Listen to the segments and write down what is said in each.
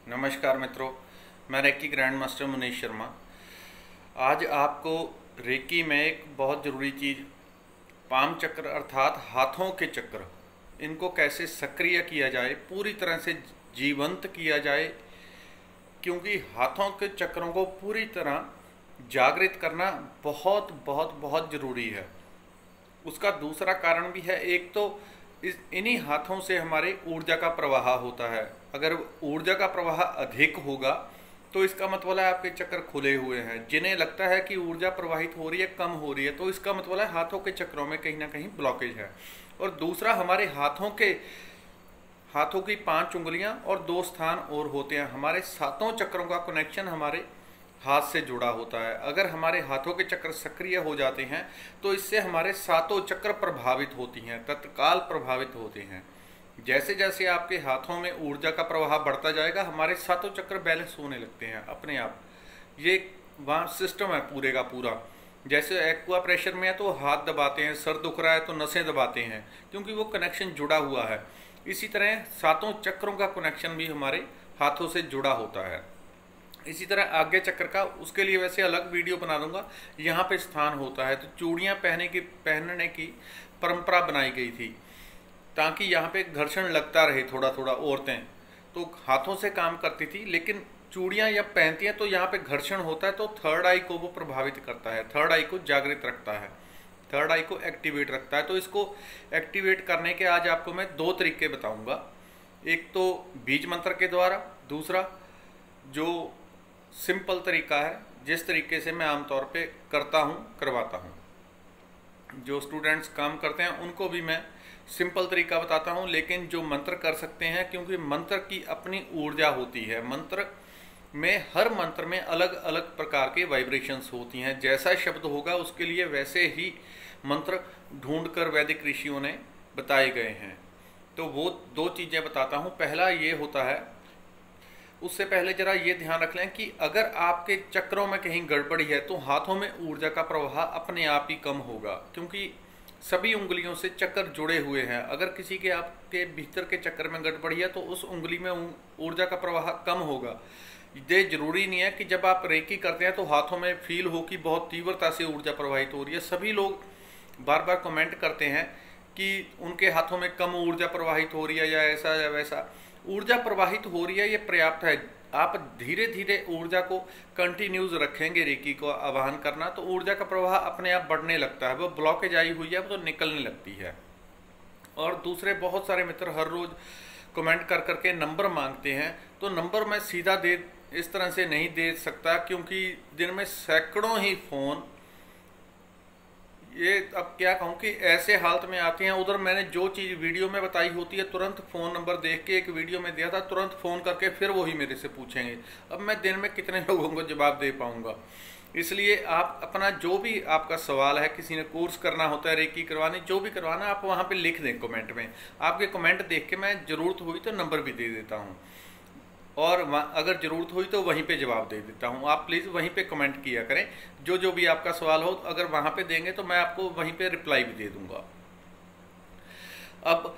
नमस्कार मित्रों, मैं reiki grand master Munish Sharma. आज आपको रेकी में एक बहुत ज़रूरी चीज़ पाम चक्र अर्थात हाथों के चक्र, इनको कैसे सक्रिय किया जाए, पूरी तरह से जीवंत किया जाए, क्योंकि हाथों के चक्रों को पूरी तरह जागृत करना बहुत बहुत बहुत ज़रूरी है। उसका दूसरा कारण भी है। एक तो इन्हीं हाथों से हमारे ऊर्जा का प्रवाह होता है। अगर ऊर्जा का प्रवाह अधिक होगा तो इसका मतलब है आपके चक्र खुले हुए हैं। जिन्हें लगता है कि ऊर्जा प्रवाहित हो रही है, कम हो रही है, तो इसका मतलब है हाथों के चक्रों में कहीं ना कहीं ब्लॉकेज है। और दूसरा, हमारे हाथों की 5 उंगलियां और 2 स्थान और होते हैं। हमारे 7 चक्रों का कनेक्शन हमारे हाथ से जुड़ा होता है। अगर हमारे हाथों के चक्र सक्रिय हो जाते हैं तो इससे हमारे 7 चक्र प्रभावित होती हैं, तत्काल प्रभावित होते हैं। जैसे जैसे आपके हाथों में ऊर्जा का प्रवाह बढ़ता जाएगा, हमारे 7 चक्र बैलेंस होने लगते हैं अपने आप। ये वहाँ सिस्टम है पूरे का पूरा। जैसे एक्वा प्रेशर में है तो हाथ दबाते हैं, सर दुख रहा है तो नसें दबाते हैं, क्योंकि वो कनेक्शन जुड़ा हुआ है। इसी तरह 7 चक्रों का कनेक्शन भी हमारे हाथों से जुड़ा होता है। इसी तरह आज्ञा चक्र का, उसके लिए वैसे अलग वीडियो बना दूंगा। यहाँ पे स्थान होता है तो चूड़ियाँ पहनने की परंपरा बनाई गई थी ताकि यहाँ पे घर्षण लगता रहे थोड़ा थोड़ा। औरतें तो हाथों से काम करती थी, लेकिन चूड़ियाँ जब पहनती हैं तो यहाँ पे घर्षण होता है, तो थर्ड आई को वो प्रभावित करता है, थर्ड आई को जागृत रखता है, थर्ड आई को एक्टिवेट रखता है। तो इसको एक्टिवेट करने के आज आपको मैं 2 तरीके बताऊंगा। एक तो बीज मंत्र के द्वारा, दूसरा जो सिंपल तरीका है जिस तरीके से मैं आमतौर पे करता हूँ, करवाता हूँ। जो स्टूडेंट्स काम करते हैं उनको भी मैं सिंपल तरीका बताता हूँ, लेकिन जो मंत्र कर सकते हैं, क्योंकि मंत्र की अपनी ऊर्जा होती है। मंत्र में, हर मंत्र में अलग अलग प्रकार के वाइब्रेशंस होती हैं। जैसा शब्द होगा उसके लिए वैसे ही मंत्र ढूंढकर वैदिक ऋषियों ने बताए गए हैं। तो वो 2 चीज़ें बताता हूँ। पहला ये होता है, उससे पहले जरा ये ध्यान रख लें कि अगर आपके चक्रों में कहीं गड़बड़ी है तो हाथों में ऊर्जा का प्रवाह अपने आप ही कम होगा, क्योंकि सभी उंगलियों से चक्र जुड़े हुए हैं। अगर किसी के आपके भीतर के चक्र में गड़बड़ी है तो उस उंगली में ऊर्जा का प्रवाह कम होगा। ये जरूरी नहीं है कि जब आप रेकी करते हैं तो हाथों में फील हो कि बहुत तीव्रता से ऊर्जा प्रवाहित हो रही है। सभी लोग बार बार कमेंट करते हैं कि उनके हाथों में कम ऊर्जा प्रवाहित हो रही है या ऐसा या वैसा। ऊर्जा प्रवाहित हो रही है, ये पर्याप्त है। आप धीरे धीरे ऊर्जा को कंटिन्यूज रखेंगे, रेकी को आवाहन करना, तो ऊर्जा का प्रवाह अपने आप बढ़ने लगता है। वो ब्लॉकेज आई हुई है वो तो निकलने लगती है। और दूसरे बहुत सारे मित्र हर रोज कमेंट कर करके नंबर मांगते हैं, तो नंबर मैं सीधा इस तरह से नहीं दे सकता, क्योंकि दिन में सैकड़ों ही फ़ोन, ये अब क्या कहूँ कि ऐसे हालत में आती हैं। उधर मैंने जो चीज़ वीडियो में बताई होती है, तुरंत फ़ोन नंबर देख के, एक वीडियो में दिया था, तुरंत फ़ोन करके फिर वही मेरे से पूछेंगे। अब मैं दिन में कितने लोगों को जवाब दे पाऊँगा। इसलिए आप अपना जो भी आपका सवाल है, किसी ने कोर्स करना होता है, रेकी करवानी, जो भी करवाना, आप वहाँ पे लिख दें कमेंट में। आपके कमेंट देख के मैं ज़रूरत हुई तो नंबर भी दे देता हूँ, और अगर ज़रूरत हुई तो वहीं पे जवाब दे देता हूँ। आप प्लीज़ वहीं पे कमेंट किया करें। जो भी आपका सवाल हो, अगर वहाँ पे देंगे तो मैं आपको वहीं पे रिप्लाई भी दे दूँगा। अब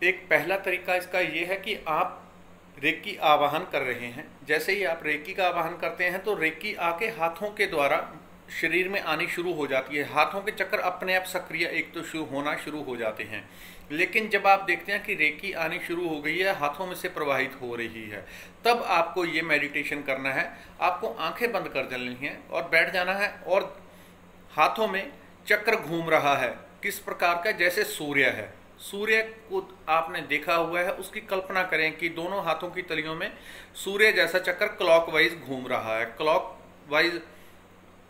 एक पहला तरीका इसका ये है कि आप रेकी आवाहन कर रहे हैं। जैसे ही आप रेकी का आवाहन करते हैं तो रेकी आके हाथों के द्वारा शरीर में आनी शुरू हो जाती है। हाथों के चक्र अपने आप सक्रिय एक तो होना शुरू हो जाते हैं। लेकिन जब आप देखते हैं कि रेकी आनी शुरू हो गई है, हाथों में से प्रवाहित हो रही है, तब आपको ये मेडिटेशन करना है। आपको आंखें बंद कर देनी है और बैठ जाना है, और हाथों में चक्र घूम रहा है। किस प्रकार का? जैसे सूर्य है। सूर्य को आपने देखा हुआ है, उसकी कल्पना करें कि दोनों हाथों की तलियों में सूर्य जैसा चक्र क्लॉकवाइज घूम रहा है, क्लॉकवाइज।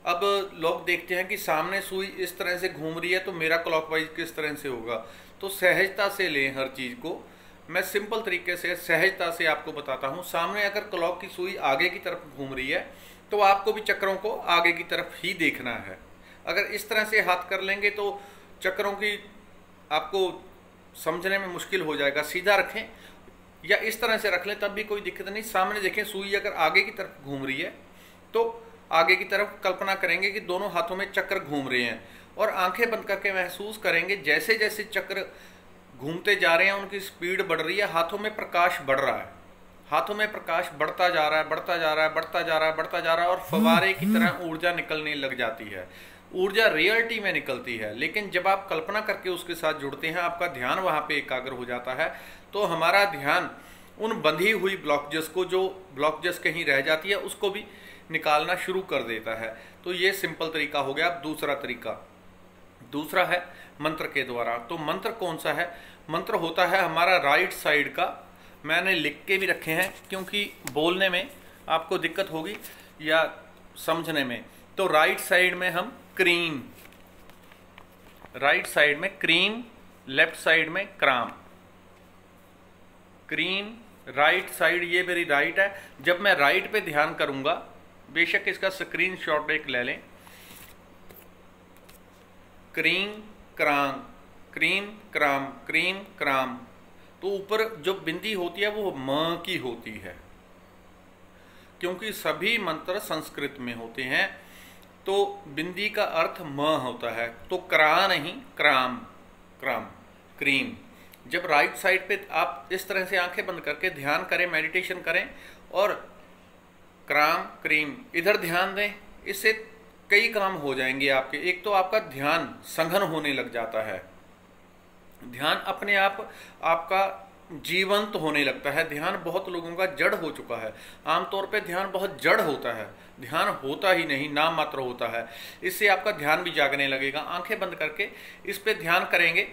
अब लोग देखते हैं कि सामने सुई इस तरह से घूम रही है तो मेरा क्लॉकवाइज किस तरह से होगा। तो सहजता से लें हर चीज़ को। मैं सिंपल तरीके से सहजता से आपको बताता हूँ। सामने अगर क्लॉक की सुई आगे की तरफ घूम रही है तो आपको भी चक्रों को आगे की तरफ ही देखना है। अगर इस तरह से हाथ कर लेंगे तो चक्रों की आपको समझने में मुश्किल हो जाएगा। सीधा रखें या इस तरह से रख लें तब भी कोई दिक्कत नहीं। सामने देखें, सुई अगर आगे की तरफ घूम रही है तो आगे की तरफ कल्पना करेंगे कि दोनों हाथों में चक्र घूम रहे हैं, और आंखें बंद करके महसूस करेंगे जैसे जैसे चक्र घूमते जा रहे हैं उनकी स्पीड बढ़ रही है, हाथों में प्रकाश बढ़ रहा है। हाथों में प्रकाश बढ़ता जा रहा है, बढ़ता जा रहा है, बढ़ता जा रहा है, बढ़ता जा रहा है, और फवारे की तरह ऊर्जा निकलने लग जाती है। ऊर्जा रियलिटी में निकलती है, लेकिन जब आप कल्पना करके उसके साथ जुड़ते हैं, आपका ध्यान वहाँ पे एकाग्र हो जाता है, तो हमारा ध्यान उन बंधी हुई ब्लॉकेजेस को, जो ब्लॉकेजेस कहीं रह जाती है, उसको भी निकालना शुरू कर देता है। तो ये सिंपल तरीका हो गया। अब दूसरा तरीका, दूसरा है मंत्र के द्वारा। तो मंत्र कौन सा है? मंत्र होता है हमारा राइट साइड का। मैंने लिख के भी रखे हैं क्योंकि बोलने में आपको दिक्कत होगी या समझने में। तो राइट साइड में हम क्रीम, राइट साइड में क्रीम, लेफ्ट साइड में क्राम। क्रीम राइट साइड, ये मेरी राइट है। जब मैं राइट पे ध्यान करूंगा, बेशक इसका स्क्रीनशॉट एक ले लें, cream cram, cream cram, cream cram, तो ऊपर जो बिंदी होती है वो म की होती है, क्योंकि सभी मंत्र संस्कृत में होते हैं, तो बिंदी का अर्थ म होता है। तो क्रा नहीं, क्राम, क्राम, क्रीम। जब राइट साइड पे आप इस तरह से आंखें बंद करके ध्यान करें, मेडिटेशन करें और क्राम क्रीम इधर ध्यान दें, इससे कई काम हो जाएंगे आपके। एक तो आपका ध्यान संघन होने लग जाता है, ध्यान अपने आप आपका जीवंत होने लगता है। ध्यान बहुत लोगों का जड़ हो चुका है। आमतौर पे ध्यान बहुत जड़ होता है, ध्यान होता ही नहीं, नाम मात्र होता है। इससे आपका ध्यान भी जागने लगेगा। आंखें बंद करके इस पे ध्यान करेंगे,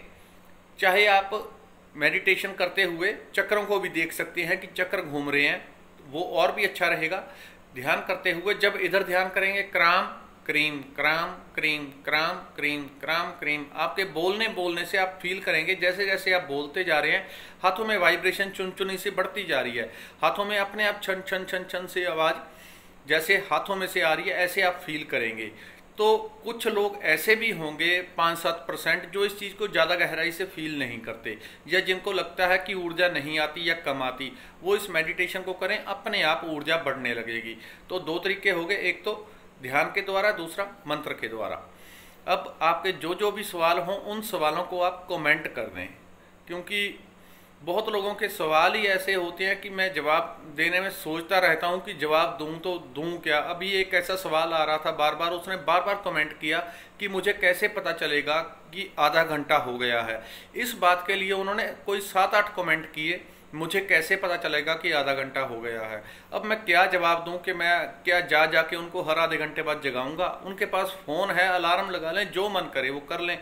चाहे आप मेडिटेशन करते हुए चक्रों को भी देख सकते हैं कि चक्र घूम रहे हैं, वो और भी अच्छा रहेगा। ध्यान करते हुए जब इधर ध्यान करेंगे, cram cream, cram cream, cram cream, cram cream, आपके बोलने से आप फील करेंगे जैसे जैसे आप बोलते जा रहे हैं, हाथों में वाइब्रेशन चुनचुनी से बढ़ती जा रही है। हाथों में अपने आप छन छन छन छन से आवाज़ जैसे हाथों में से आ रही है, ऐसे आप फील करेंगे। तो कुछ लोग ऐसे भी होंगे 5-7% जो इस चीज़ को ज़्यादा गहराई से फील नहीं करते, या जिनको लगता है कि ऊर्जा नहीं आती या कम आती, वो इस मेडिटेशन को करें, अपने आप ऊर्जा बढ़ने लगेगी। तो दो तरीके हो गए, एक तो ध्यान के द्वारा, दूसरा मंत्र के द्वारा। अब आपके जो जो भी सवाल हों, उन सवालों को आप कमेंट कर दें, क्योंकि बहुत लोगों के सवाल ही ऐसे होते हैं कि मैं जवाब देने में सोचता रहता हूं कि जवाब दूं तो दूं क्या। अभी एक ऐसा सवाल आ रहा था बार बार, उसने बार बार कमेंट किया कि मुझे कैसे पता चलेगा कि आधा घंटा हो गया है। इस बात के लिए उन्होंने कोई 7-8 कमेंट किए, मुझे कैसे पता चलेगा कि आधा घंटा हो गया है। अब मैं क्या जवाब दूं कि मैं क्या जा जाके उनको हर आधे घंटे बाद जगाऊंगा? उनके पास फ़ोन है, अलार्म लगा लें, जो मन करे वो कर लें।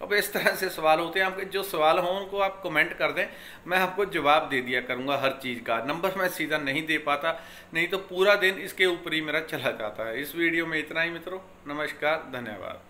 अब इस तरह से सवाल होते हैं। आपके जो सवाल हों उनको आप कमेंट कर दें, मैं आपको जवाब दे दिया करूंगा हर चीज़ का। नंबर मैं सीधा नहीं दे पाता, नहीं तो पूरा दिन इसके ऊपर ही मेरा चला जाता है। इस वीडियो में इतना ही मित्रों, नमस्कार, धन्यवाद।